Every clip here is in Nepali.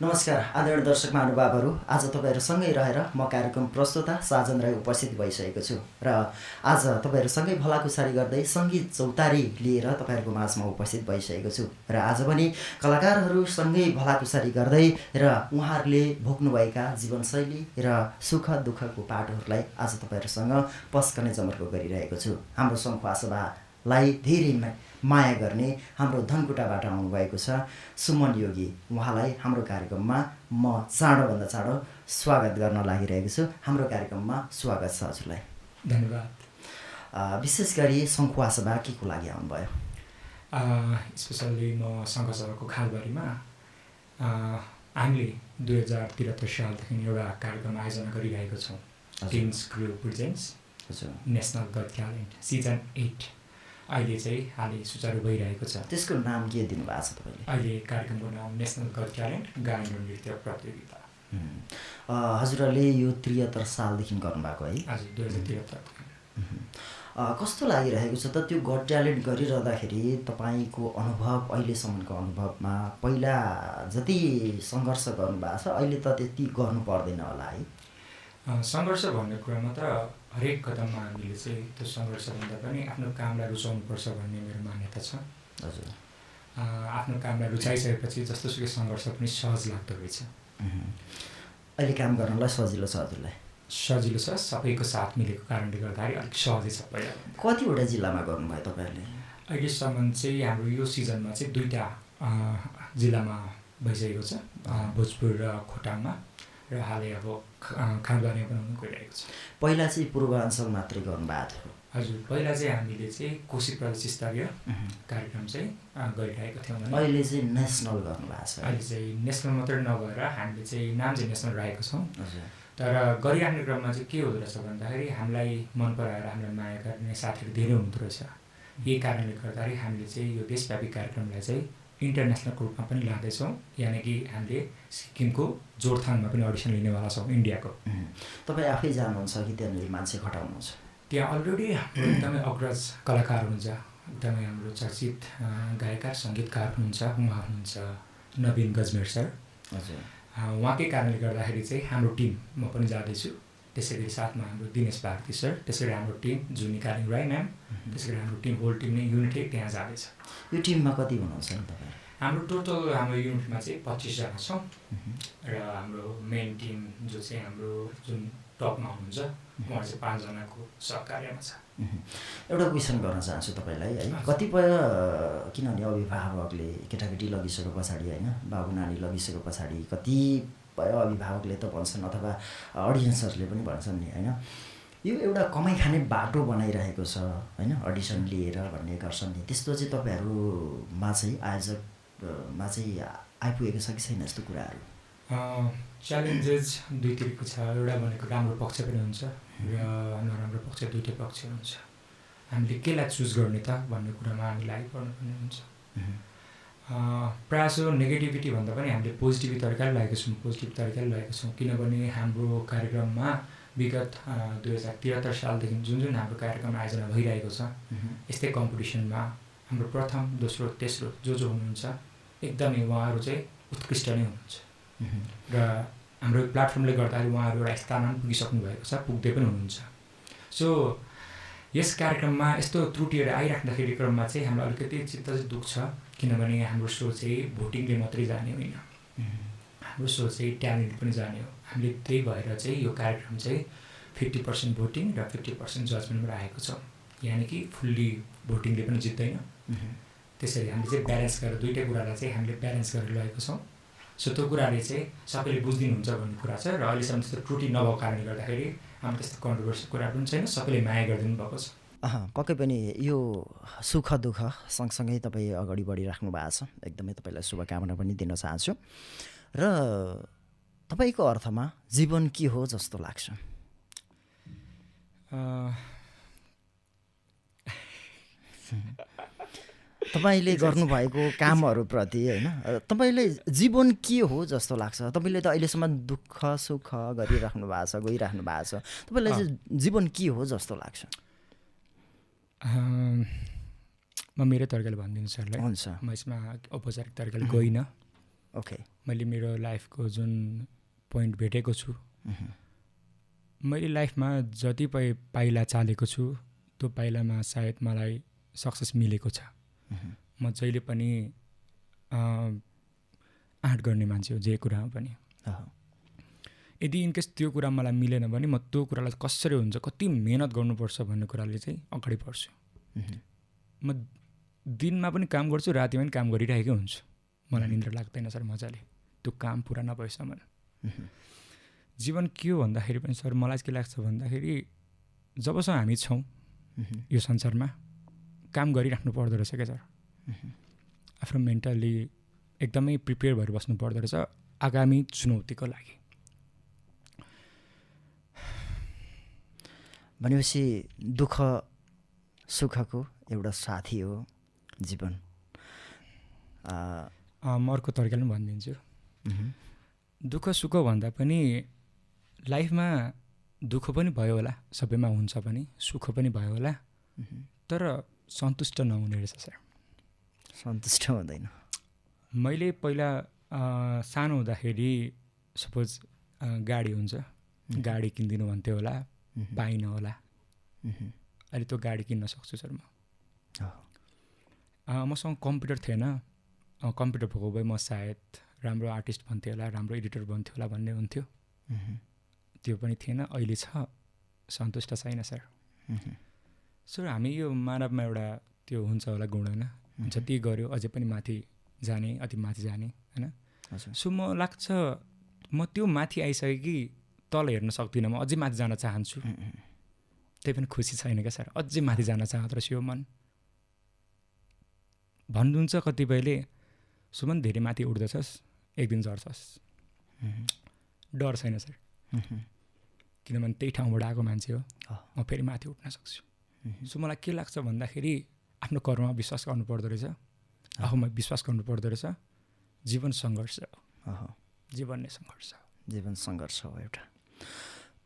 नमस्कार आदरणीय दर्शक महानुभावहरू, आज तपाईँहरूसँगै रहेर म कार्यक्रम प्रस्तुता साजन राई उपस्थित भइसकेको छु र आज तपाईँहरूसँगै भलाकुसारी गर्दै सङ्गीत चौतारी लिएर तपाईँहरूको माझमा उपस्थित भइसकेको छु र आज पनि कलाकारहरूसँगै भलाकुसारी गर्दै र उहाँहरूले भोग्नुभएका जीवनशैली र सुख दुःखको पाटोहरूलाई आज तपाईँहरूसँग पस्कने जमर्को गरिरहेको छु। हाम्रो सङ्खुवासभालाई धेरै माया गर्ने हाम्रो धनकुटाबाट आउनुभएको छ सुमन योगी। उहाँलाई हाम्रो कार्यक्रममा म चाँडोभन्दा चाँडो स्वागत गर्न लागिरहेको छु। हाम्रो कार्यक्रममा स्वागत छ हजुरलाई। धन्यवाद। विशेष गरी सङ्खुवासभा के को लागि आउनुभयो? स्पेसल्ली म सङ्खुवासभाको खालबारीमा हामीले 2073 सालदेखि एउटा कार्यक्रम आयोजना गरिरहेको छौँ। Teens crew presents national got talent season 8 अहिले चाहिँ हालै सुचारू भइरहेको छ। त्यसको नाम के दिनुभएको छ तपाईँले? अहिले कार्यक्रमको नाम नेसनल गट ट्यालेन्ट गायन र नृत्य प्रतियोगिता। हजुरहरूले यो 73 सालदेखि गर्नुभएको है? हजुर, 2073। कस्तो लागिरहेको छ त त्यो गट ट्यालेन्ट गरिरहँदाखेरि तपाईँको अनुभव, अहिलेसम्मको अनुभवमा पहिला जति सङ्घर्ष गर्नुभएको छ अहिले त त्यति गर्नु पर्दैन होला है? सङ्घर्ष भन्ने कुरामा त हरेक कदममा हामीले चाहिँ त्यो सङ्घर्षभन्दा पनि आफ्नो कामलाई रुचाउनुपर्छ भन्ने मेरो मान्यता छ। हजुर, आफ्नो कामलाई रुचाइसकेपछि जस्तोसुकै सङ्घर्ष पनि सहज लाग्दो रहेछ। अहिले काम गर्नलाई सजिलो छ हजुरलाई? सजिलो छ, सबैको साथ मिलेको कारणले गर्दाखेरि अलिक सहजै छ। पहिला कतिवटा जिल्लामा गर्नुभयो तपाईँहरूले? अहिलेसम्म चाहिँ हाम्रो यो सिजनमा चाहिँ 2टा जिल्लामा भइसकेको छ, भोजपुर र खोटाङमा, र हालै अब खालबारी बनाउनु गइरहेको छ। पहिला चाहिँ पूर्वाञ्चल मात्रै गर्नुभएको थियो? हजुर, पहिला चाहिँ हामीले चाहिँ कोशी प्रदेश स्तरीय कार्यक्रम चाहिँ गरिरहेको थियौँ। अहिले चाहिँ नेसनल गर्नुभएको छ? अहिले चाहिँ नेसनल मात्रै नभएर हामीले चाहिँ नाम चाहिँ नेसनल राखेको छौँ। हजुर, तर गरिराख्ने क्रममा चाहिँ के हुँदो रहेछ भन्दाखेरि हामीलाई मन पराएर हामीलाई माया गर्ने साथीहरू धेरै हुँदो रहेछ। यही कारणले गर्दाखेरि हामीले चाहिँ यो देशव्यापी कार्यक्रमलाई चाहिँ इन्टरनेसनल रूपमा पनि लाँदैछौँ। यानि कि हामीले सिक्किमको जोरथाङमा पनि अडिसन लिनेवाला छौँ, इन्डियाको। तपाईँ आफै जानुहुन्छ कि त्यहाँनिर मान्छे खटाउनुहुन्छ? त्यहाँ अलरेडी हाम्रो एकदमै अग्रज कलाकार हुनुहुन्छ, एकदमै हाम्रो चर्चित गायककार सङ्गीतकार हुनुहुन्छ, उहाँ हुनुहुन्छ नवीन गजमेर सर। हजुर, उहाँकै कारणले गर्दाखेरि चाहिँ हाम्रो टिम म पनि जाँदैछु। त्यसै गरी साथमा हाम्रो दिनेश भारती सर, त्यसै गरी हाम्रो टिम जुनी कालिङ राई म्याम, त्यसै गरी हाम्रो टिम होल टिम नै युनिटै त्यहाँ जाँदैछ। यो टिममा कति हुनुहुन्छ नि तपाईँ? हाम्रो टोटल हाम्रो युनिटमा चाहिँ 25 जना छौँ र हाम्रो मेन टिम जो चाहिँ हाम्रो जुन टपमा हुनुहुन्छ उहाँ चाहिँ 5 जनाको सहकार्यमा छ। एउटा क्वेसन गर्न चाहन्छु तपाईँलाई है। कतिपय किनभने अभिभावकले केटाकेटी लगिसके पछाडि होइन, बाबु नानी लगिसके पछाडि कतिपय अभिभावकले त भन्छन् अथवा अडियन्सहरूले पनि भन्छन् नि होइन, यो एउटा कमाइ खाने बाटो बनाइरहेको छ होइन, अडिसन लिएर भन्ने गर्छन् नि। त्यस्तो चाहिँ तपाईँहरूमा चाहिँ आयोजकमा चाहिँ आइपुगेको छ कि छैन यस्तो कुराहरू? च्यालेन्जेस दुईतिरको छ। एउटा भनेको राम्रो पक्ष पनि हुन्छ र नराम्रो पक्ष, दुईटै पक्ष हुन्छ। हामीले केलाई चुज गर्ने त भन्ने कुरामा हामी लागिपर्नुपर्ने हुन्छ। प्रायःजसो नेगेटिभिटी भन्दा पनि हामीले पोजिटिभ तरिकाले लागेको छौँ। किनभने हाम्रो कार्यक्रममा विगत 2073 सालदेखि जुन हाम्रो कार्यक्रम आयोजना भइरहेको छ, यस्तै कम्पिटिसनमा हाम्रो प्रथम, दोस्रो, तेस्रो जो हुनुहुन्छ एकदमै उहाँहरू चाहिँ उत्कृष्ट नै हुनुहुन्छ र हाम्रो प्लेटफर्मले गर्दाखेरि उहाँहरू एउटा स्थानमा पुगिसक्नु भएको छ, पुग्दै पनि हुनुहुन्छ। सो यस कार्यक्रममा यस्तो त्रुटिहरू आइराख्दाखेरि क्रममा चाहिँ हामीलाई अलिकति चित्त चाहिँ दुख्छ। किनभने हाम्रो सो चाहिँ भोटिङले मात्रै जाने होइन, हाम्रो सो चाहिँ ट्यालेन्ट पनि जाने हो। हामीले त्यही भएर चाहिँ यो कार्यक्रम चाहिँ 50% भोटिङ र 50% जजमेन्टमा राखेको छौँ। यानि कि फुल्ली भोटिङले पनि जित्दैन। त्यसरी हामीले चाहिँ ब्यालेन्स गरेर दुईटै कुरालाई चाहिँ हामीले ब्यालेन्स गरेर लगेको छौँ। सो त्यो कुराले चाहिँ सबैले बुझिदिनुहुन्छ भन्ने कुरा छ र अहिलेसम्म त्यस्तो त्रुटि नभएको कारणले गर्दाखेरि हाम्रो त्यस्तो कन्ट्रोभर्सी कुरा पनि छैन, सबैले माया गरिदिनु भएको छ। पक्कै पनि यो सुख दुःख सँगसँगै तपाईँ अगाडि बढिराख्नु भएको छ। एकदमै तपाईँलाई शुभकामना पनि दिन चाहन्छु। र तपाईँको अर्थमा जीवन के हो जस्तो लाग्छ? तपाईँले गर्नुभएको कामहरूप्रति होइन, तपाईँले जीवन के हो जस्तो लाग्छ? तपाईँले त अहिलेसम्म दुःख सुख गरिराख्नु भएको छ, गइराख्नु भएको छ। तपाईँलाई चाहिँ जीवन के हो जस्तो लाग्छ? म मेरो तरिकाले भनिदिन्छु सरलाई। हुन्छ, म यसमा औपचारिक तरिकाले गइनँ। ओके मैले मेरो लाइफको जुन पोइन्ट भेटेको छु मैले लाइफमा जति पाइला चालेको छु त्यो पाइलामा सायद मलाई सक्सेस मिलेको छ। म जहिले पनि आँट गर्ने मान्छे हो जे कुरामा पनि। यदि इनकेस त्यो कुरा मलाई मिलेन भने म त्यो कुरालाई कसरी हुन्छ कति मेहनत गर्नुपर्छ भन्ने कुराले चाहिँ अगाडि बढ्छु। म दिनमा पनि काम गर्छु रातिमा पनि काम गरिरहेकै हुन्छु। मलाई निन्द्रा लाग्दैन सर मजाले त्यो काम पुरा नभएसम्म। जीवन के हो भन्दाखेरि पनि सर मलाई के लाग्छ भन्दाखेरि जबसम्म हामी छौँ यो संसारमा काम गरिराख्नु पर्दो रहेछ क्या सर। आफ्नो मेन्टल्ली एकदमै प्रिपेयर भएर बस्नु पर्दो रहेछ आगामी चुनौतीको लागि। भनेपछि दुःख सुखको एउटा साथी हो जीवन। म अर्को तरिकाले पनि भनिदिन्छु। दुःख सुख भन्दा पनि लाइफमा दुःख पनि भयो होला सबैमा हुन्छ पनि सुख पनि भयो होला तर सन्तुष्ट नहुने रहेछ सर। सन्तुष्ट हुँदैन। मैले पहिला सानो हुँदाखेरि सपोज गाडी हुन्छ गाडी किनिदिनु भन्थ्यो होला पाइनँ होला। अहिले त्यो गाडी किन्न सक्छु सर म। मसँग कम्प्युटर थिएन। कम्प्युटर भएको भए म सायद राम्रो आर्टिस्ट भन्थ्यो होला राम्रो एडिटर भन्थ्यो होला भन्ने हुन्थ्यो। त्यो पनि थिएन। अहिले छ सन्तुष्ट छैन सर। सर हामी यो मानवमा एउटा त्यो हुन्छ होला गुण होइन जति गऱ्यो अझै पनि माथि जाने अति माथि जाने होइन। सो म लाग्छ म त्यो माथि आइसकेँ कि तल हेर्न सक्दिनँ। म अझै माथि जान चाहन्छु। त्यही पनि खुसी छैन क्या सर। अझै माथि जान चाहँदो रहेछ यो मन। भन्नुहुन्छ कतिपयले सुमन धेरै माथि उठ्दछस् एक दिन झर्छस्। डर छैन सर किनभने त्यही ठाउँबाट आएको मान्छे हो म फेरि माथि उठ्न सक्छु। सो मलाई के लाग्छ भन्दाखेरि आफ्नो कर्ममा विश्वास गर्नु पर्दो रहेछ आफूमा विश्वास गर्नु पर्दो रहेछ। जीवन सङ्घर्ष हो। जीवन नै सङ्घर्ष हो। जीवन सङ्घर्ष हो एउटा।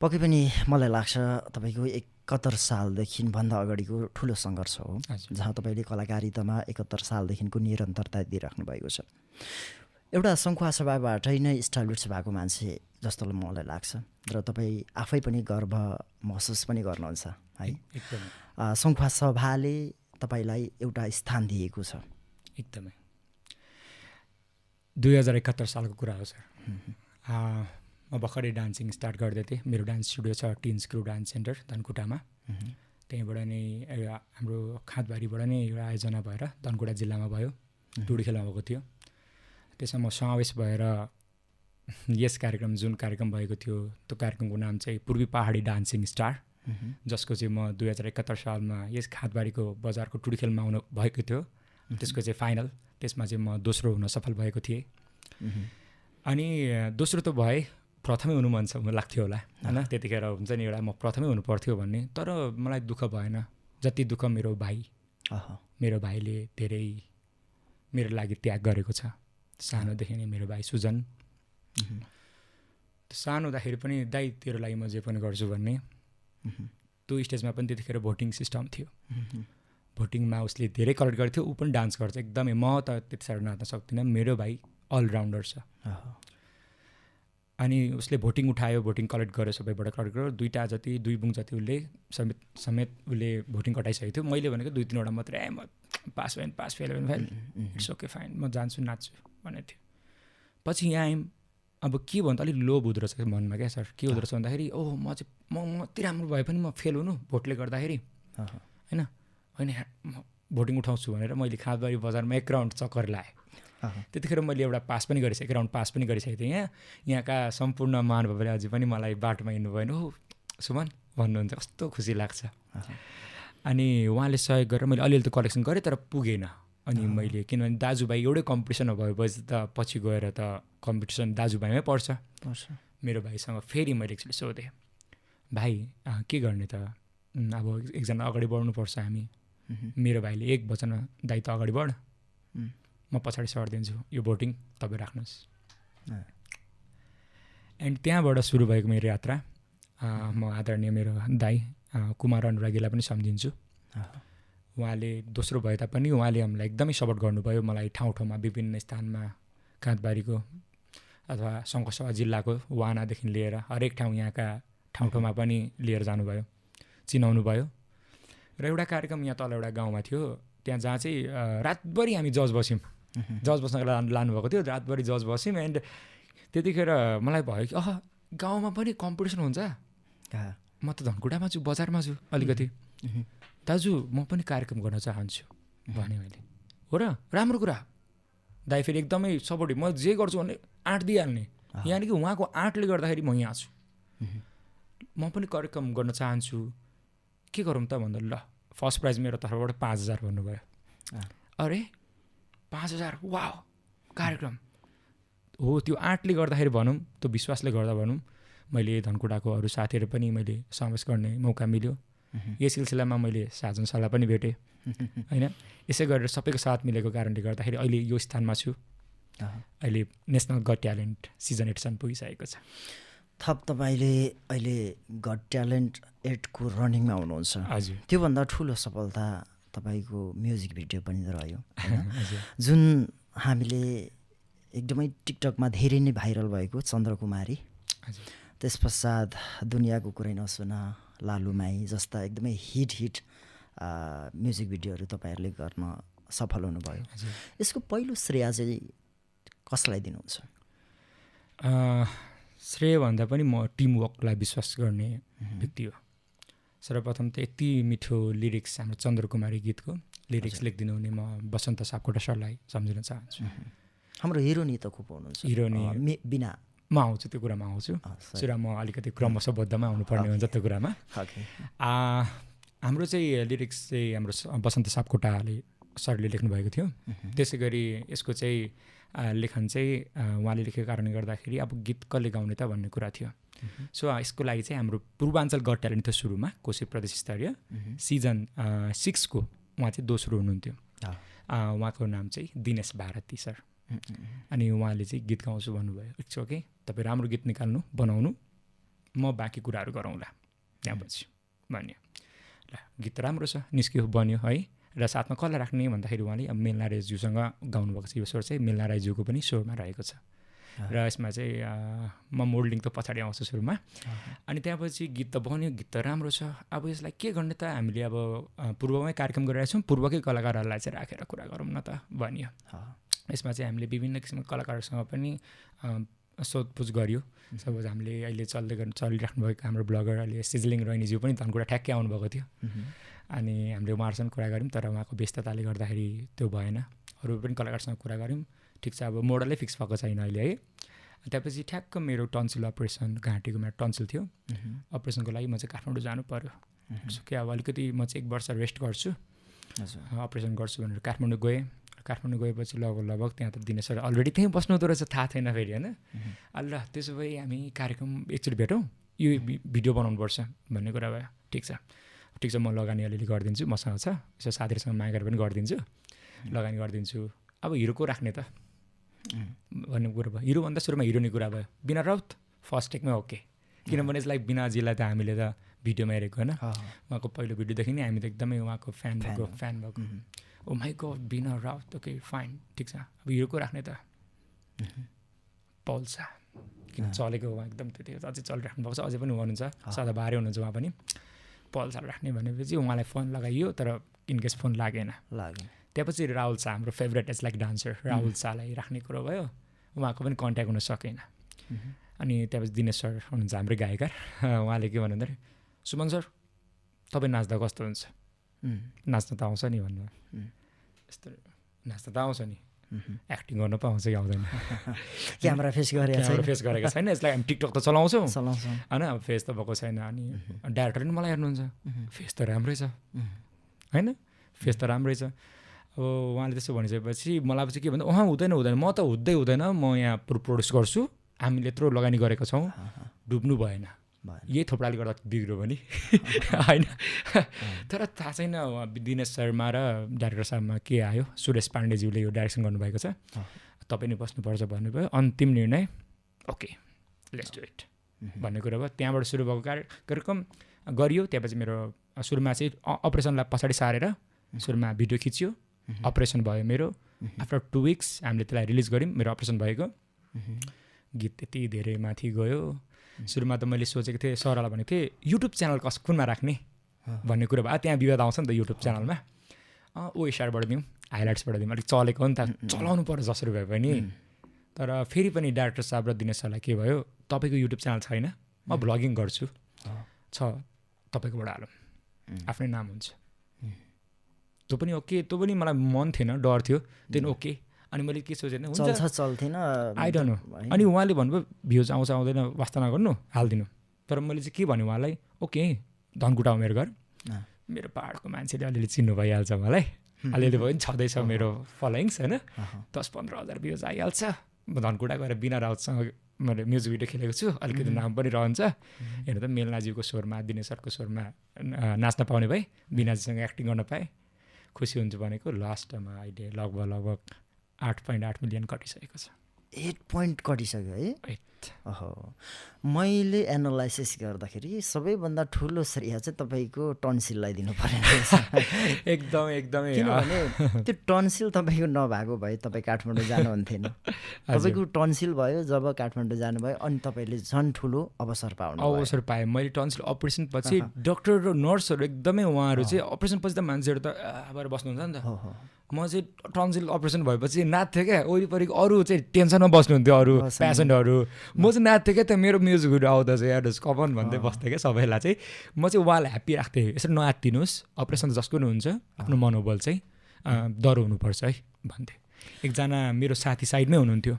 पक्कै पनि मलाई लाग्छ तपाईँको 71 सालदेखि भन्दा अगाडिको ठुलो सङ्घर्ष हो जहाँ तपाईँले कलाकारितामा 71 सालदेखिको निरन्तरता दिइराख्नु भएको छ। एउटा सङ्खुवा सभाबाटै नै इस्टाब्लिस भएको मान्छे जस्तो मलाई लाग्छ र तपाईँ आफै पनि गर्व महसुस पनि गर्नुहुन्छ है। सङ्खुवा सभाले तपाईँलाई एउटा स्थान दिएको छ। एकदमै 2071 सालको कुरा हो सर। म भर्खरै डान्सिङ स्टार्ट गर्दै थिएँ। मेरो डान्स स्टुडियो छ टिन स्क्रु डान्स सेन्टर धनकुटामा। त्यहीँबाट नै हाम्रो खाँदबारीबाट नै एउटा आयोजना भएर धनकुटा जिल्लामा भयो टुडीखेलमा भएको थियो। त्यसमा म समावेश भएर यस कार्यक्रम जुन कार्यक्रम भएको थियो त्यो कार्यक्रमको नाम चाहिँ पूर्वी पहाडी डान्सिङ स्टार जसको चाहिँ म 2071 सालमा यस खाँदबारीको बजारको टुडीखेलमा आउनु भएको थियो। त्यसको चाहिँ फाइनल त्यसमा चाहिँ म दोस्रो हुन सफल भएको थिएँ। अनि दोस्रो त भए प्रथमै हुनु मन लाग्थ्यो होला होइन। त्यतिखेर हुन्छ नि एउटा म प्रथमै हुनु पर्थ्यो भन्ने। तर मलाई दुःख भएन जति दुःख मेरो भाइले धेरै मेरो लागि त्याग गरेको छ सानोदेखि नै। मेरो भाइ सुजन सानो हुँदाखेरि पनि दाइ तेरो लागि म जे पनि गर्छु भन्ने। त्यो स्टेजमा पनि त्यतिखेर भोटिङ सिस्टम थियो। भोटिङमा उसले धेरै कलेक्ट गर्थ्यो। ऊ पनि डान्स गर्छ एकदमै। म त त्यति साह्रो नाच्न सक्दिनँ। मेरो भाइ अलराउन्डर छ। अनि उसले भोटिङ उठायो भोटिङ कलेक्ट गर्यो सबैबाट कलेक्ट गर्यो 2टा जति 2 बुङ जति उसले समेत उसले भोटिङ कटाइसकेको थियो। मैले भनेको 2-3वटा मात्रै म पास भएन पास फेल भएन फेल इट्स ओके फाइन म जान्छु नाच्छु भनेको थियो। पछि यहाँ आयौँ। अब के भन्दा अलिक लोभ हुँदो रहेछ मनमा क्या सर। के हुँदो रहेछ भन्दाखेरि ओह म चाहिँ म यति राम्रो भए पनि म फेल हुनु भोटले गर्दाखेरि होइन म भोटिङ उठाउँछु भनेर मैले खाँदबारी बजारमा 1 राउन्ड चक्कर लाएँ। त्यतिखेर मैले एउटा पास पनि गरिसकेँ 1 राउन्ड पास पनि गरिसकेको थिएँ। यहाँका सम्पूर्ण महानुभावले अझै पनि मलाई बाटोमा हिँड्नु भएन हो सुमन भन्नुहुन्छ कस्तो खुसी लाग्छ। अनि उहाँले सहयोग गरेर मैले अलिअलि त कलेक्सन गरेँ तर पुगेन। अनि मैले किनभने दाजुभाइ एउटै कम्पिटिसन भएपछि त पछि गएर त कम्पिटिसन दाजुभाइमै पर्छ। मेरो भाइसँग फेरि मैले एकचोटि सोधेँ भाइ के गर्ने त अब एकजना अगाडि बढ्नुपर्छ हामी। मेरो भाइले एक वचन दाइ त अगाडि बढ म पछाडि सर्दिन्छु यो भोटिङ तपाईँ राख्नुहोस्। एन्ड त्यहाँबाट सुरु भएको मेरो यात्रा। म आदरणीय मेरो दाइ कुमार अनुरागीलाई पनि सम्झिन्छु। उहाँले दोस्रो भए तापनि उहाँले हामीलाई एकदमै सपोर्ट गर्नुभयो। मलाई ठाउँ ठाउँमा विभिन्न स्थानमा काँधबारीको अथवा सङ्खुवासभा जिल्लाको वानादेखि लिएर हरेक ठाउँ यहाँका ठाउँमा पनि लिएर जानुभयो, चिनाउनु भयो। र एउटा कार्यक्रम यहाँ तल एउटा गाउँमा थियो, त्यहाँ जहाँ चाहिँ रातभरि हामी जज बस्यौँ, जज बस्नको लागि लानुभएको थियो, रातभरि जज बस्यौँ। एन्ड त्यतिखेर मलाई भयो कि गाउँमा पनि कम्पिटिसन हुन्छ, म त धनकुटामा छु, बजारमा छु अलिकति, दाजु म पनि कार्यक्रम गर्न चाहन्छु भने मैले। हो र, राम्रो कुरा दाइ, फेरि एकदमै सपोर्टिभ। म जे गर्छु भने आँट दिइहाल्ने, यानि कि उहाँको आँटले गर्दाखेरि म यहाँ छु, म पनि कार्यक्रम गर्न चाहन्छु, के गरौँ त भन्दा ल फर्स्ट प्राइज मेरो तर्फबाट 5,000 भन्नुभयो। अरे 5,000, वाह, कार्यक्रम हो। त्यो आँटले गर्दाखेरि भनौँ, त्यो विश्वासले गर्दा भनौँ, मैले धनकुटाको अरू साथीहरू पनि मैले समावेश गर्ने मौका मिल्यो। यही सिलसिलामा मैले साजन सरलाई पनि भेटेँ होइन। यसै गरेर सबैको साथ मिलेको कारणले गर्दाखेरि अहिले यो स्थानमा छु। अहिले नेसनल गट ट्यालेन्ट सिजन 8 पुगिसकेको छ। थप तपाईँले अहिले गट ट्यालेन्ट 8को रनिङमा हुनुहुन्छ। हजुर, त्योभन्दा ठुलो सफलता तपाईँको म्युजिक भिडियो पनि रह्यो होइन, जुन हामीले एकदमै टिकटकमा धेरै नै भाइरल भएको चन्द्रकुमारी, त्यस पश्चात दुनियाँको कुरै नसुन, लालुमाई जस्ता एकदमै हिट म्युजिक भिडियोहरू तपाईँहरूले गर्न सफल हुनुभयो। यसको पहिलो श्रेय चाहिँ कसलाई दिनुहुन्छ? श्रेय भन्दा पनि म टिमवर्कलाई विश्वास गर्ने व्यक्ति हो। सर्वप्रथम त यति मिठो लिरिक्स हाम्रो चन्द्रकुमारी गीतको लिरिक्स लेखिदिनु हुने म बसन्त सापकोटा सरलाई सम्झिन चाहन्छु। हाम्रो हिरोनी त खुब हुनुहुन्छ। हिरोनी बिना म आउँछु, त्यो कुरामा आउँछु। सुरा म अलिकति क्रमशबद्धमा आउनुपर्ने हुन्छ त्यो कुरामा। हाम्रो चाहिँ लिरिक्स चाहिँ हाम्रो बसन्त सापकोटाले सरले लेख्नुभएको थियो। त्यसै गरी यसको चाहिँ लेखन चाहिँ उहाँले लेखेको कारणले गर्दाखेरि अब गीत कसले गाउने त भन्ने कुरा थियो। सो यसको लागि चाहिँ हाम्रो पूर्वाञ्चल गट ट्यालेन्ट थियो सुरुमा, कोशी प्रदेश स्तरीय सिजन 6 को उहाँ चाहिँ दोस्रो हुनुहुन्थ्यो। उहाँको नाम चाहिँ दिनेश भारती सर। अनि उहाँले चाहिँ गीत गाउँछु भन्नुभयो। इट्स ओके, तपाईँ राम्रो गीत निकाल्नु, बनाउनु, म बाँकी कुराहरू गरौँला त्यहाँपछि भन्यो। ल गीत राम्रो छ, निस्क्यो, बन्यो है। र साथमा कसलाई राख्ने भन्दाखेरि उहाँले अब मेलना राईज्यूसँग गाउनुभएको छ। यो स्वर चाहिँ मेलना राईज्यूको पनि स्वरमा रहेको छ। र यसमा चाहिँ म मोल्डिङ त पछाडि आउँछु सुरुमा। अनि त्यसपछि गीत त बन्यो, गीत त राम्रो छ। अब यसलाई के गर्ने त, हामीले अब पूर्वमै कार्यक्रम गरिरहेछौँ, पूर्वकै कलाकारहरूलाई चाहिँ राखेर कुरा गरौँ न त भन्यो। यसमा चाहिँ हामीले विभिन्न किसिमको कलाकारसँग पनि सोधपुछ गऱ्यो। सपोज हामीले अहिले चलिराख्नु भएको हाम्रो ब्लगर अहिले सिजलिङ रैनीज्यू पनि धनकुटा ठ्याक्कै आउनुभएको थियो। अनि हामीले उहाँहरूसँग कुरा गऱ्यौँ, तर उहाँको व्यस्तताले गर्दाखेरि त्यो भएन। अरू पनि कलाकारसँग कुरा गऱ्यौँ, ठिक छ, अब मोडलै फिक्स भएको छैन अहिले है। त्यसपछि ठ्याक्क मेरो टन्सिल अपरेसन, घाँटीको मेरो टन्सिल थियो, अपरेसनको लागि म चाहिँ काठमाडौँ जानु पऱ्यो। सो कि अब अलिकति म चाहिँ 1 वर्ष रेस्ट गर्छु, अपरेसन गर्छु भनेर काठमाडौँ गएँ। काठमाडौँ गएपछि लगभग त्यहाँ त दिनेश सर अलरेडी त्यहीँ बस्नु हुँदो रहेछ, थाहा थिएन फेरि होइन। ल त्यसो भए हामी कार्यक्रम एकचोटि भेटौँ, यो भिडियो बनाउनुपर्छ भन्ने कुरा भयो। ठिक छ, म लगानी अलिअलि गरिदिन्छु, मसँग छ, यसो साथीहरूसँग मागेर पनि गरिदिन्छु, लगानी गरिदिन्छु। अब हिरोको राख्ने त भन्ने कुरा भयो। हिरोभन्दा सुरुमा हिरोनी कुरा भयो। बिना राउत फर्स्ट टेकमै ओके, किनभने यसलाई बिनाजीलाई त हामीले त भिडियोमा हेरेको होइन। उहाँको पहिलो भिडियोदेखि नै हामी त एकदमै उहाँको फ्यान भएको। ओ माई गड, बिना राउत, ओके फाइन, ठिक छ। अब हिरोको राख्ने त पौल शाह, किन चलेको उहाँ एकदम त्यति अझै चलिराख्नु भएको छ, अझै पनि हुनुहुन्छ, सदाबारै हुनुहुन्छ उहाँ पनि। पौल शाह राख्ने भनेपछि उहाँलाई फोन लगाइयो, तर इनकेस फोन लागेन। त्यसपछि राहुल शाह, हाम्रो favourite is like dancer, Rahul शाहलाई राख्ने कुरो भयो, उहाँको पनि कन्ट्याक्ट हुन सकेन। अनि त्यसपछि दिनेश सर हुनुहुन्छ हाम्रो गायकर, उहाँले के भन्नु भन्दाखेरि, सुमन सर तपाईँ नाच्दा कस्तो हुन्छ, नाच्न त आउँछ नि भन्नु। यस्तो नाच्दा त आउँछ नि, एक्टिङ गर्न पो आउँछ कि आउँदैन, क्यामेरा फेस गरेको छैन, यसलाई हामी टिकटक त चलाउँछौँ होइन, अब फेस त भएको छैन। अनि डाइरेक्टरले पनि मलाई हेर्नुहुन्छ, फेस त राम्रै छ होइन, फेस त राम्रै छ। अब उहाँले त्यसो भनिसकेपछि मलाई पछि के भन्दा, हुँदैन, म त हुँदैन, म यहाँ प्रोड्युस गर्छु, हामीले यत्रो लगानी गरेको छौँ, डुब्नु भएन, यही थोप्राले गर्दा बिग्रियो भने होइन। तर थाहा छैन दिनेश शर्मा र डाइरेक्टर साहबमा के आयो, सुरेश पाण्डेज्यूले यो डाइरेक्सन गर्नुभएको छ, तपाईँ नै बस्नुपर्छ भन्नुभयो। अन्तिम निर्णय ओके लेट्स डु इट भन्ने कुरा भयो। त्यहाँबाट सुरु भएको कार्यक्रम गरियो। त्यसपछि मेरो सुरुमा चाहिँ अपरेसनलाई पछाडि सारेर सुरुमा भिडियो खिच्यो, अपरेसन भयो मेरो, आफ्टर 2 weeks हामीले त्यसलाई रिलिज गऱ्यौँ मेरो अपरेसन भएको। गीत त्यति धेरै माथि गयो। सुरुमा त मैले सोचेको थिएँ सरलाई भनेको थिएँ युट्युब च्यानल कुनमा राख्ने भन्ने कुरा भयो। त्यहाँ विवाद आउँछ नि त युट्युब च्यानलमा। ओएसआरबाट दिउँ हाइलाइट्सबाट दिउँ अलिक चलेको हो नि त चलाउनु पर्यो जसरी भए पनि। तर फेरि पनि डाइरेक्टर साहब र दिनेश सरलाई के भयो तपाईँको युट्युब च्यानल छैन म भ्लगिङ गर्छु छ तपाईँकोबाट हालौँ आफ्नै नाम हुन्छ। त्यो पनि ओके त्यो पनि मलाई मन थिएन डर थियो त्यहाँदेखि ओके। अनि मैले के सोचेँ चल्छ चल्थेन आई डोन्ट नो। अनि उहाँले भन्नुभयो भ्युज आउँछ आउँदैन वास्ता नगर्नु हालिदिनु। तर मैले चाहिँ के भनेँ उहाँलाई ओके धनकुटा हो मेरो घर मेरो पाहाडको मान्छेले अलिअलि चिन्नु भइहाल्छ मलाई अलिअलि भयो नि छँदैछ मेरो फलोइङ्स होइन 10-15 हजार भ्युज आइहाल्छ। म धनकुटा गएर बिना राउतसँग मैले म्युजिक भिडियो खेलेको छु अलिकति नाम पनि रहन्छ। हेर्नु त मेलनाजीको स्वरमा दिनेश सरको स्वरमा नाच्न पाउने भए बिनाजीसँग एक्टिङ गर्न पाएँ खुसी हुन्छु भनेको। लास्टमा अहिले लगभग 8.8 मिलियन कटिसकेको छ। 8 point कटिसक्यो है। 8 ओहो मैले एनालाइसिस गर्दाखेरि सबैभन्दा ठुलो श्रेय चाहिँ तपाईँको टन्सिललाई दिनु पर्ने रहेछ। एकदमै किनभने त्यो टन्सिल तपाईँको नभएको भए तपाईँ काठमाडौँ जानुहुन्थेन। तपाईँको टन्सिल भयो जब काठमाडौँ जानुभयो अनि तपाईँले झन् ठुलो अवसर पाएँ। मैले टन्सिल अपरेसन पछि डक्टर र नर्सहरू एकदमै उहाँहरू चाहिँ अपरेसन पछि त मान्छेहरू त भएर बस्नुहुन्छ नि त। म चाहिँ टन्सिल अपरेसन भएपछि नाच्थेँ क्या वरिपरिको अरू चाहिँ टेन्सनमा बस्नुहुन्थ्यो अरू पेसेन्टहरू। म चाहिँ नाच्थेँ क्या त्यो मेरो म्युजिकहरू आउँदा चाहिँ एडोस् कमन भन्दै बस्थेँ क्या सबैलाई चाहिँ। म चाहिँ उहाँलाई ह्याप्पी राख्थेँ यसरी नआत्तिनुहोस् अपरेसन त जसको नि हुन्छ आफ्नो मनोबल चाहिँ डर हुनुपर्छ है भन्थेँ। एकजना मेरो साथी साइडमै हुनुहुन्थ्यो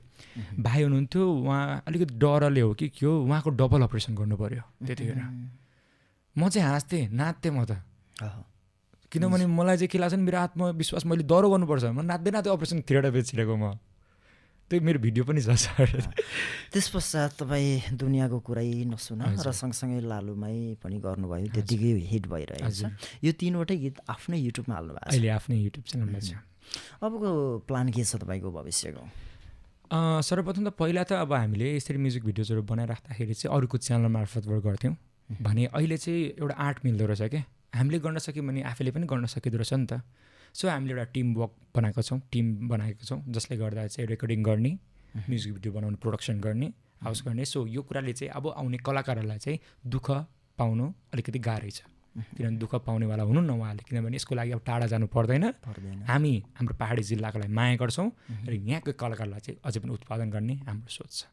भाइ हुनुहुन्थ्यो उहाँ अलिकति डरले हो कि के हो उहाँको डबल अपरेसन गर्नु पऱ्यो त्यतिखेर। म चाहिँ हाँस्थेँ नाच्थेँ म त किनभने मलाई चाहिँ के लाग्छ नि मेरो आत्मविश्वास मैले डरो गर्नुपर्छ म नाच्दैन त्यो अपरेसन थिएटर बेचिरहेको म त्यो मेरो भिडियो पनि छ सर। त्यस पश्चात तपाईँ दुनियाँको कुरै नसुना र सँगसँगै लालुमै पनि गर्नुभयो त्यतिकै हिट भइरहेको छ। यो 3वटै गीत आफ्नै युट्युबमा हाल्नु भएको छ अहिले आफ्नै युट्युब च्यानलमा छ। अबको प्लान के छ तपाईँको भविष्यको? सर्वप्रथम त पहिला त अब हामीले यसरी म्युजिक भिडियोजहरू बनाइराख्दाखेरि चाहिँ अरूको च्यानल मार्फतबाट गर्थ्यौँ भने अहिले चाहिँ एउटा आर्ट मिल्दो रहेछ क्या हामीले गर्न सक्यौँ भने आफैले पनि गर्न सकिँदो रहेछ नि त। सो हामीले एउटा टिम बनाएको छौँ जसले गर्दा चाहिँ रेकर्डिङ गर्ने म्युजिक भिडियो बनाउने प्रोडक्सन गर्ने हाउस गर्ने। सो यो कुराले चाहिँ अब आउने कलाकारहरूलाई चाहिँ दुःख पाउनु अलिकति गाह्रै छ किनभने दुःख पाउनेवाला हुनु न उहाँले किनभने यसको लागि अब टाढा जानु पर्दैन। हामी हाम्रो पहाडी जिल्लाको लागि माया गर्छौँ र यहाँको कलाकारलाई चाहिँ अझै पनि उत्पादन गर्ने हाम्रो सोच छ।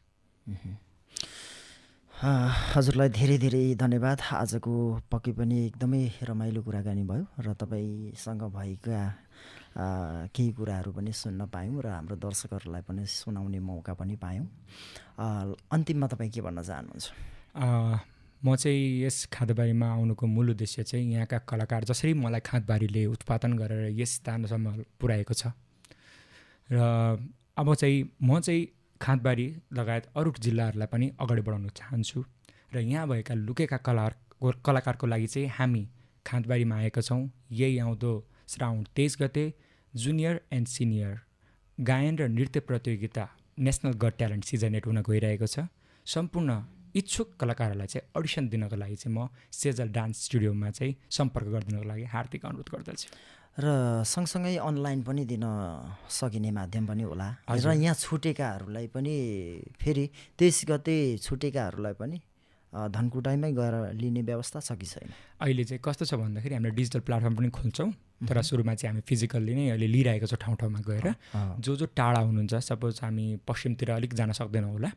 हजुरलाई धेरै धेरै धन्यवाद। आजको पक्कै पनि एकदमै रमाइलो कुराकानी भयो र तपाईँसँग भएका केही कुराहरू पनि सुन्न पायौँ र हाम्रो दर्शकहरूलाई पनि सुनाउने मौका पनि पायौँ। अन्तिममा तपाईँ के भन्न चाहनुहुन्छ? म चाहिँ यस खाँदबारीमा आउनुको मूल उद्देश्य चाहिँ यहाँका कलाकार जसरी मलाई खाँदबारीले उत्पादन गरेर यस स्थानसम्म पुर्याएको छ र अब चाहिँ म चाहिँ खाँदबारी लगायत अरू जिल्लाहरूलाई पनि अगाडि बढाउन चाहन्छु र यहाँ भएका लुकेका कलाकारको लागि चाहिँ हामी खाँदबारीमा आएका छौँ। यही आउँदो श्रावण 23 गते जुनियर एन्ड सिनियर गायन र नृत्य प्रतियोगिता नेसनल गट ट्यालेन्ट सिजन 8 हुन गइरहेको छ। सम्पूर्ण इच्छुक कलाकारहरूलाई चाहिँ अडिसन दिनको लागि चाहिँ म सेजल डान्स स्टुडियोमा चाहिँ सम्पर्क गरिदिनको लागि हार्दिक अनुरोध गर्दछु। र सँगसँगै अनलाइन पनि दिन सकिने माध्यम पनि होला र यहाँ छुटेकाहरूलाई पनि फेरि 23 गते छुटेकाहरूलाई पनि धनकुटामै गएर लिने व्यवस्था छ कि छैन? अहिले चाहिँ कस्तो छ भन्दाखेरि हामीले डिजिटल प्लेटफर्म पनि खोल्छौँ तर सुरुमा चाहिँ हामी फिजिकल्ली नै अहिले लिइरहेको छौँ ठाउँ ठाउँमा गएर। जो टाढा हुनुहुन्छ सपोज हामी पश्चिमतिर अलिक जान सक्दैनौँ होला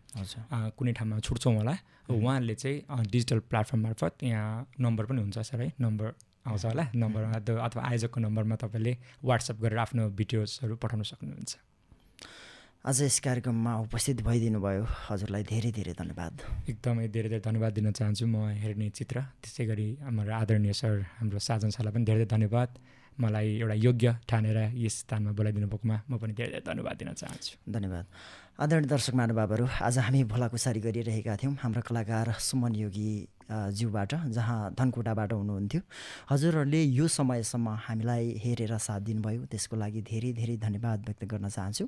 कुनै ठाउँमा छुट्छौँ होला उहाँहरूले चाहिँ डिजिटल प्लेटफर्म मार्फत यहाँ नम्बर पनि हुन्छ सर है नम्बर आउँछ होला नम्बरमा अथवा आयोजकको नम्बरमा तपाईँले वाट्सएप गरेर आफ्नो भिडियोजहरू पठाउन सक्नुहुन्छ। आज यस कार्यक्रममा उपस्थित भइदिनु भयो हजुरलाई धेरै धेरै धन्यवाद। एकदमै धेरै धेरै धन्यवाद दिन चाहन्छु म हेर्ने चित्र त्यसै गरी हाम्रो आदरणीय सर हाम्रो साजन सरलाई पनि धेरै धेरै धन्यवाद मलाई एउटा योग्य ठानेर यस स्थानमा बोलाइदिनु भएकोमा म पनि धेरै धेरै धन्यवाद दिन चाहन्छु। धन्यवाद। आदरणीय दर्शक महानुभावहरू आज हामी भलाकुसारी गरिरहेका थियौँ हाम्रो कलाकार सुमन योगी ज्यूबाट जहाँ धनकुटाबाट हुनुहुन्थ्यो। हजुरहरूले यो समयसम्म हामीलाई हेरेर साथ दिनुभयो त्यसको लागि धेरै धेरै धन्यवाद व्यक्त गर्न चाहन्छु।